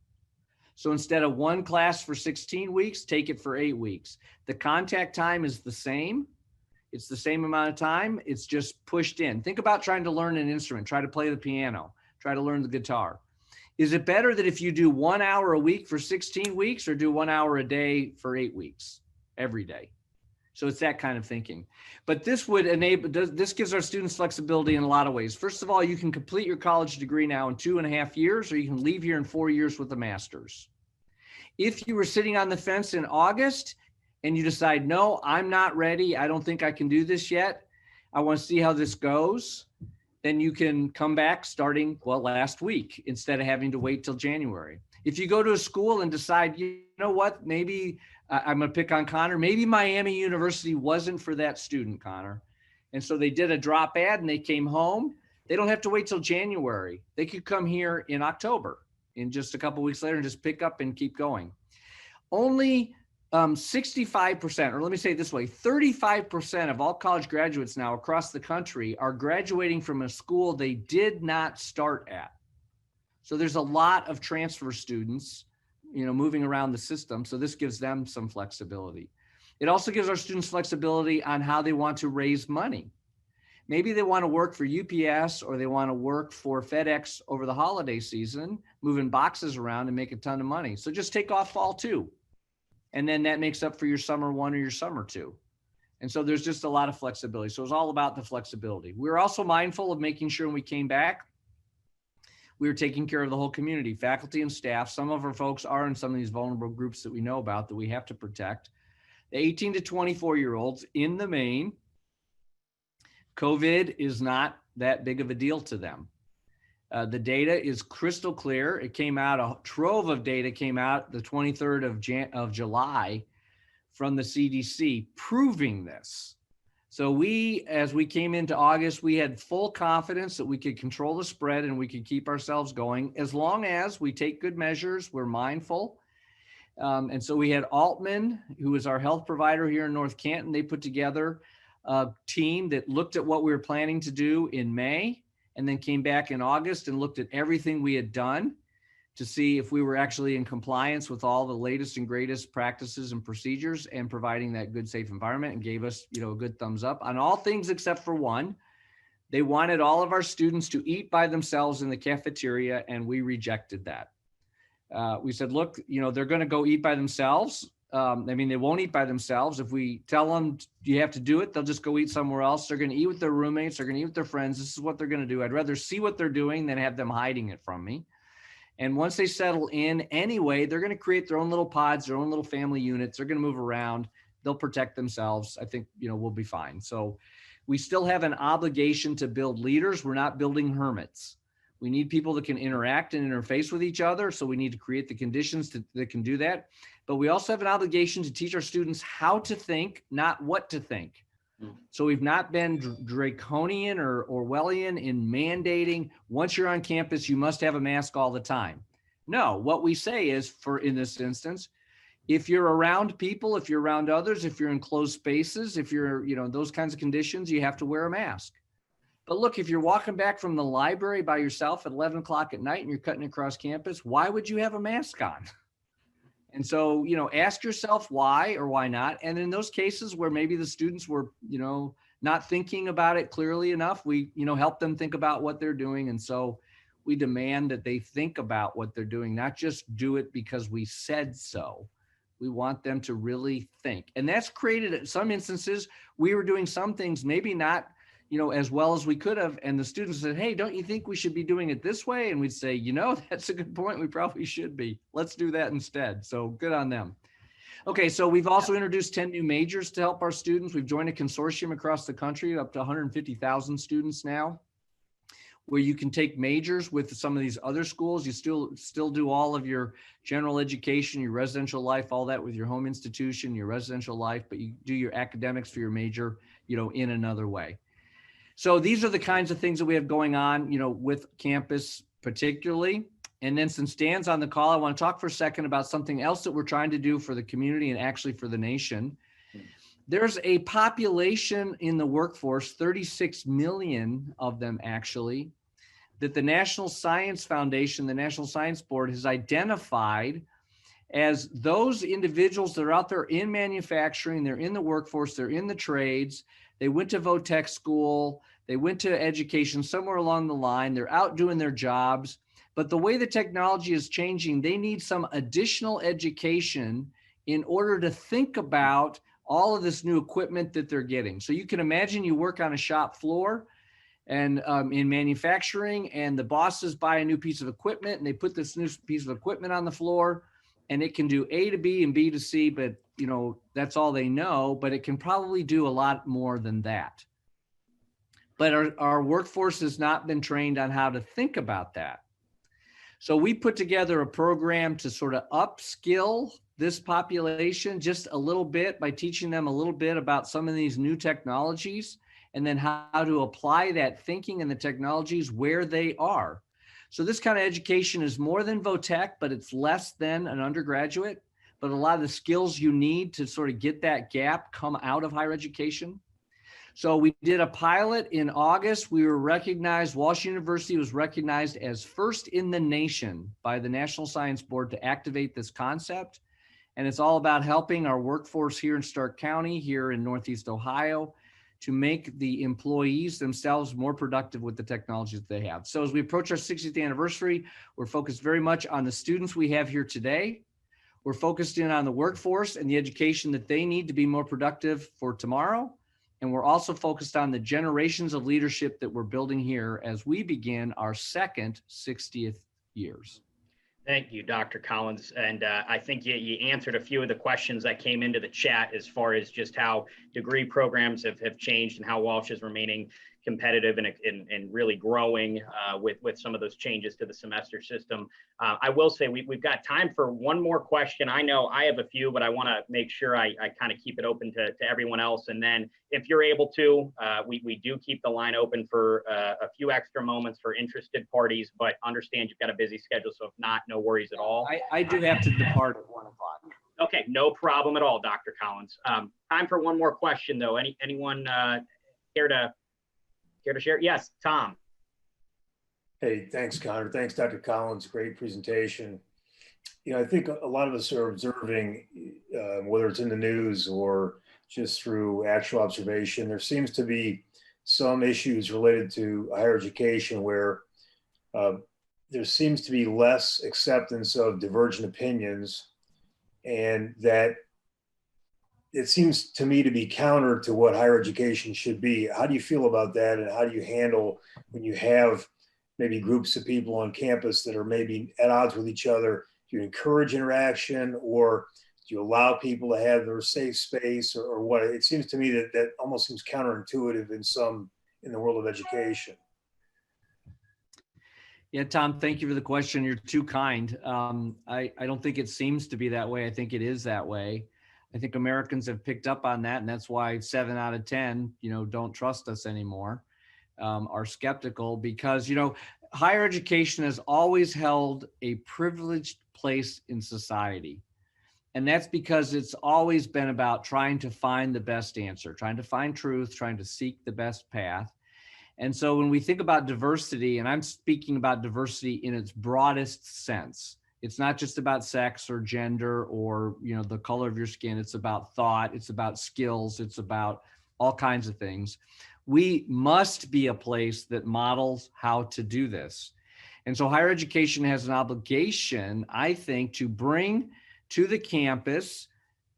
So instead of 1 class for 16 weeks, take it for 8 weeks. The contact time is the same. It's the same amount of time. It's just pushed in. Think about trying to learn an instrument, try to play the piano, try to learn the guitar. Is it better that if you do 1 hour a week for 16 weeks or do 1 hour a day for 8 weeks every day? So it's that kind of thinking. But this would enable, this gives our students flexibility in a lot of ways. First of all, you can complete your college degree now in 2.5 years, or you can leave here in 4 years with a master's. If you were sitting on the fence in August and you decide, no, I'm not ready, I don't think I can do this yet, I want to see how this goes, then you can come back starting, well, last week, instead of having to wait till January. If you go to a school and decide, you know what, maybe I'm going to pick on Connor, maybe Miami University wasn't for that student, Connor. And so they did a drop ad and they came home. They don't have to wait till January. They could come here in October, in just a couple of weeks later, and just pick up and keep going. Only 65%, or let me say it this way, 35% of all college graduates now across the country are graduating from a school they did not start at. So there's a lot of transfer students, you know, moving around the system. So this gives them some flexibility. It also gives our students flexibility on how they want to raise money. Maybe they want to work for UPS or they want to work for FedEx over the holiday season, moving boxes around and make a ton of money. So just take off fall 2. And then that makes up for your summer 1 or your summer 2. And so there's just a lot of flexibility. So it's all about the flexibility. We're also mindful of making sure when we came back, we were taking care of the whole community, faculty and staff. Some of our folks are in some of these vulnerable groups that we know about that we have to protect. The 18 to 24-year-olds, in the main, COVID is not that big of a deal to them. The data is crystal clear. It came out, a trove of data came out the 23rd of July from the CDC proving this. So as we came into August, we had full confidence that we could control the spread and we could keep ourselves going as long as we take good measures, we're mindful. And so we had Altman, who is our health provider here in North Canton. They put together a team that looked at what we were planning to do in May, and then came back in August and looked at everything we had done to see if we were actually in compliance with all the latest and greatest practices and procedures and providing that good, safe environment, and gave us, you know, a good thumbs up on all things except for one. They wanted all of our students to eat by themselves in the cafeteria, and we rejected that. We said, look, you know, they're going to go eat by themselves. I mean, they won't eat by themselves. If we tell them you have to do it, they'll just go eat somewhere else. They're going to eat with their roommates. They're going to eat with their friends. This is what they're going to do. I'd rather see what they're doing than have them hiding it from me. And once they settle in anyway, they're going to create their own little pods, their own little family units. They're going to move around. They'll protect themselves. I think, you know, we'll be fine. So we still have an obligation to build leaders. We're not building hermits. We need people that can interact and interface with each other. So we need to create the conditions that can do that. But we also have an obligation to teach our students how to think, not what to think. So we've not been draconian or Orwellian in mandating once you're on campus, you must have a mask all the time. No, what we say is, for in this instance, if you're around people, if you're around others, if you're in closed spaces, if you're, you know, those kinds of conditions, you have to wear a mask. But look, if you're walking back from the library by yourself at 11 o'clock at night and you're cutting across campus, why would you have a mask on? And so, you know, ask yourself why or why not. And in those cases where maybe the students were, you know, not thinking about it clearly enough, we, you know, help them think about what they're doing. And so we demand that they think about what they're doing, not just do it because we said so. We want them to really think. And that's created, in some instances, we were doing some things, maybe not, as well as we could have. And the students said, hey, don't you think we should be doing it this way? And we'd say, that's a good point. We probably should be. Let's do that instead. So good on them. Okay, so we've also introduced 10 new majors to help our students. We've joined a consortium across the country, up to 150,000 students now, where you can take majors with some of these other schools. You still do all of your general education, your residential life, all that with your home institution, your residential life, but you do your academics for your major, in another way. So these are the kinds of things that we have going on, with campus particularly. And then since Dan's on the call, I want to talk for a second about something else that we're trying to do for the community and actually for the nation. There's a population in the workforce, 36 million of them actually, that the National Science Foundation, the National Science Board, has identified as those individuals that are out there in manufacturing, they're in the workforce, they're in the trades, they went to vo-tech school, they went to education somewhere along the line, they're out doing their jobs. But the way the technology is changing, they need some additional education in order to think about all of this new equipment that they're getting. So you can imagine you work on a shop floor and in manufacturing, and the bosses buy a new piece of equipment and they put this new piece of equipment on the floor and it can do A to B and B to C, but that's all they know, but it can probably do a lot more than that. But our workforce has not been trained on how to think about that. So we put together a program to sort of upskill this population just a little bit by teaching them a little bit about some of these new technologies and then how to apply that thinking and the technologies where they are. So this kind of education is more than vo-tech, but it's less than an undergraduate. But a lot of the skills you need to sort of get that gap come out of higher education. So we did a pilot in August. We were recognized, Walsh University was recognized as first in the nation by the National Science Board to activate this concept. And it's all about helping our workforce here in Stark County, here in Northeast Ohio, to make the employees themselves more productive with the technologies that they have. So as we approach our 60th anniversary, we're focused very much on the students we have here today. We're focused in on the workforce and the education that they need to be more productive for tomorrow. And we're also focused on the generations of leadership that we're building here as we begin our second 60th years. Thank you, Dr. Collins. And I think you answered a few of the questions that came into the chat as far as just how degree programs have changed and how Walsh is remaining competitive and really growing with some of those changes to the semester system. I will say we've got time for one more question. I know I have a few, but I want to make sure I kind of keep it open to everyone else. And then if you're able to, we do keep the line open for a few extra moments for interested parties, but understand you've got a busy schedule. So if not, no worries at all. I do have to depart at 1 o'clock. Okay, no problem at all, Dr. Collins. Time for one more question though. Anyone care to share? Yes, Tom. Hey, thanks, Connor. Thanks, Dr. Collins. Great presentation. I think a lot of us are observing, whether it's in the news or just through actual observation, there seems to be some issues related to higher education where there seems to be less acceptance of divergent opinions, and that it seems to me to be counter to what higher education should be. How do you feel about that? And how do you handle when you have maybe groups of people on campus that are maybe at odds with each other? Do you encourage interaction, or do you allow people to have their safe space, or what? It seems to me that almost seems counterintuitive in the world of education. Yeah, Tom, thank you for the question. You're too kind. I don't think it seems to be that way. I think it is that way. I think Americans have picked up on that, and that's why 7 out of 10, don't trust us anymore, are skeptical, because, higher education has always held a privileged place in society. And that's because it's always been about trying to find the best answer, trying to find truth, trying to seek the best path. And so when we think about diversity, and I'm speaking about diversity in its broadest sense, it's not just about sex or gender or, the color of your skin. It's about thought. It's about skills. It's about all kinds of things. We must be a place that models how to do this. And so higher education has an obligation, I think, to bring to the campus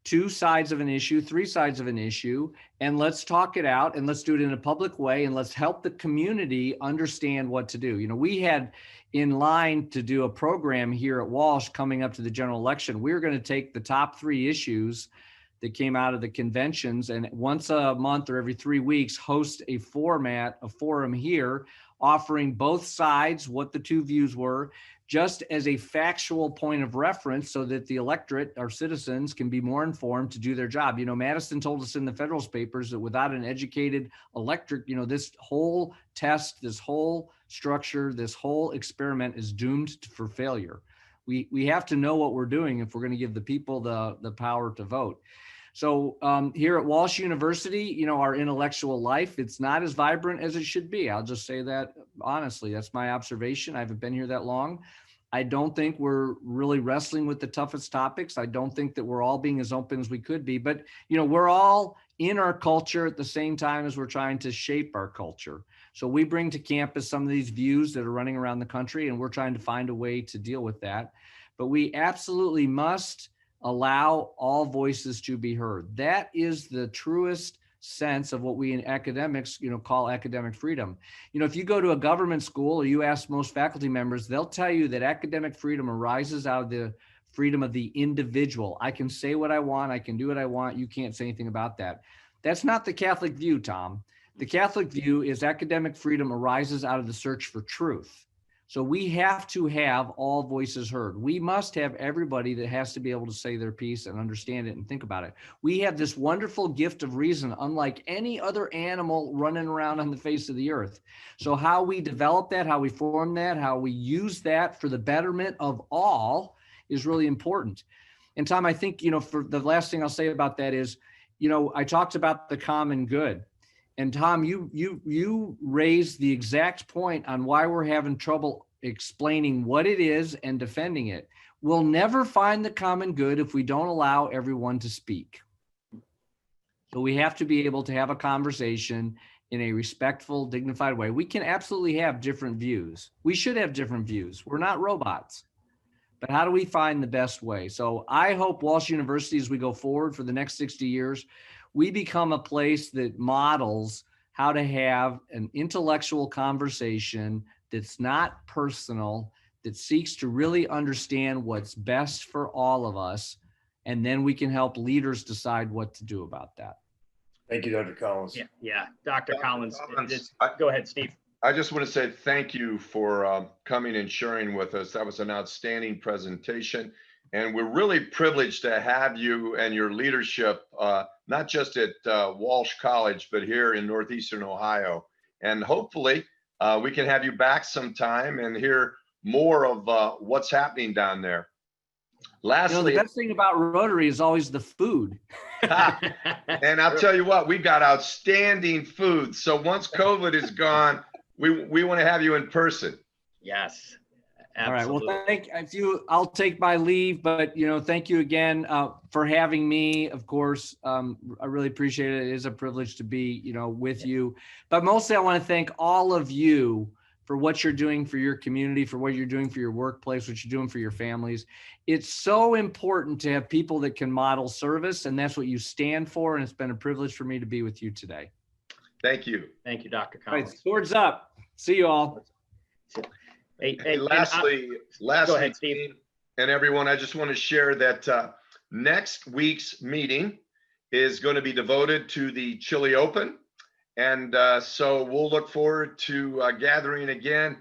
2 sides of an issue, 3 sides of an issue, and let's talk it out and let's do it in a public way and let's help the community understand what to do. You know, we had in line to do a program here at Walsh coming up to the general election. We were going to take the top 3 issues that came out of the conventions and once a month or every 3 weeks host a forum here, offering both sides what the 2 views were, just as a factual point of reference so that the electorate, our citizens, can be more informed to do their job. You know, Madison told us in the Federalist Papers that without an educated electorate, you know, this whole test, this whole structure, this whole experiment is doomed for failure. We have to know what we're doing if we're going to give the people the power to vote. So here at Walsh University, you know, our intellectual life, it's not as vibrant as it should be. I'll just say that honestly. That's my observation. I haven't been here that long. I don't think we're really wrestling with the toughest topics. I don't think that we're all being as open as we could be, but you know, we're all in our culture at the same time as we're trying to shape our culture. So we bring to campus some of these views that are running around the country, and we're trying to find a way to deal with that. But we absolutely must allow all voices to be heard. That is the truest sense of what we in academics, you know, call academic freedom. You know, if you go to a government school or you ask most faculty members, they'll tell you that academic freedom arises out of the freedom of the individual. I can say what I want, I can do what I want, you can't say anything about that. That's not the Catholic view, Tom. The Catholic view is academic freedom arises out of the search for truth. So we have to have all voices heard. We must have everybody that has to be able to say their piece and understand it and think about it. We have this wonderful gift of reason, unlike any other animal running around on the face of the earth. So how we develop that, how we form that, how we use that for the betterment of all is really important. And Tom, I think, you know, for the last thing I'll say about that is, you know, I talked about the common good. And Tom, you raised the exact point on why we're having trouble explaining what it is and defending it. We'll never find the common good if we don't allow everyone to speak. So we have to be able to have a conversation in a respectful, dignified way. We can absolutely have different views. We should have different views. We're not robots. But how do we find the best way? So I hope Walsh University, as we go forward for the next 60 years, we become a place that models how to have an intellectual conversation that's not personal, that seeks to really understand what's best for all of us. And then we can help leaders decide what to do about that. Thank you, Dr. Collins. Yeah. Dr. Collins, go ahead, Steve. I just want to say thank you for coming and sharing with us. That was an outstanding presentation. And we're really privileged to have you and your leadership, not just at Walsh College, but here in Northeastern Ohio. And hopefully we can have you back sometime and hear more of what's happening down there. Lastly, you know, the best thing about Rotary is always the food. And I'll tell you what, we've got outstanding food. So once COVID is gone, we want to have you in person. Yes. Absolutely. All right. Well, I'll take my leave, but you know, thank you again for having me. Of course, I really appreciate it. It is a privilege to be, you know, with you. But mostly, I want to thank all of you for what you're doing for your community, for what you're doing for your workplace, what you're doing for your families. It's so important to have people that can model service, and that's what you stand for. And it's been a privilege for me to be with you today. Thank you. Thank you, Dr. Collins. Right, swords up. See you all. Lastly, go ahead, Steve. And everyone, I just want to share that next week's meeting is going to be devoted to the Chile Open. And so we'll look forward to gathering again.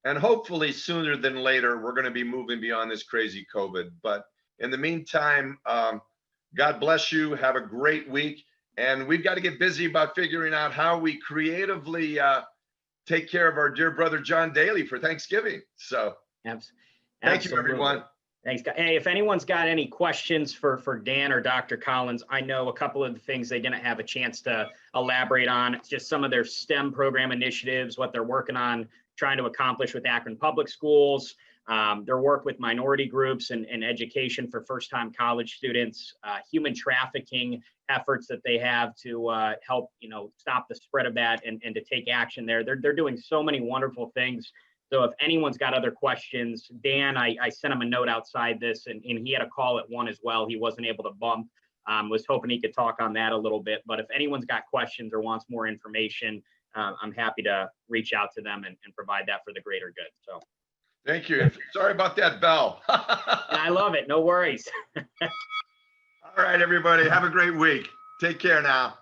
And hopefully sooner than later, we're going to be moving beyond this crazy COVID. But in the meantime, God bless you. Have a great week. And we've got to get busy about figuring out how we creatively take care of our dear brother John Daly for Thanksgiving. So thank you, everyone. Thanks. Hey, if anyone's got any questions for Dan or Dr. Collins, I know a couple of the things they didn't have a chance to elaborate on. It's just some of their STEM program initiatives, what they're working on, trying to accomplish with Akron Public Schools, their work with minority groups and education for first-time college students, human trafficking efforts that they have to help, you know, stop the spread of that and to take action there. They're doing so many wonderful things. So if anyone's got other questions, Dan, I sent him a note outside this, and he had a call at 1 as well. He wasn't able to bump. Was hoping he could talk on that a little bit, but if anyone's got questions or wants more information, I'm happy to reach out to them and provide that for the greater good. So Thank you. Sorry about that bell. I love it. No worries. All right, everybody. Have a great week. Take care now.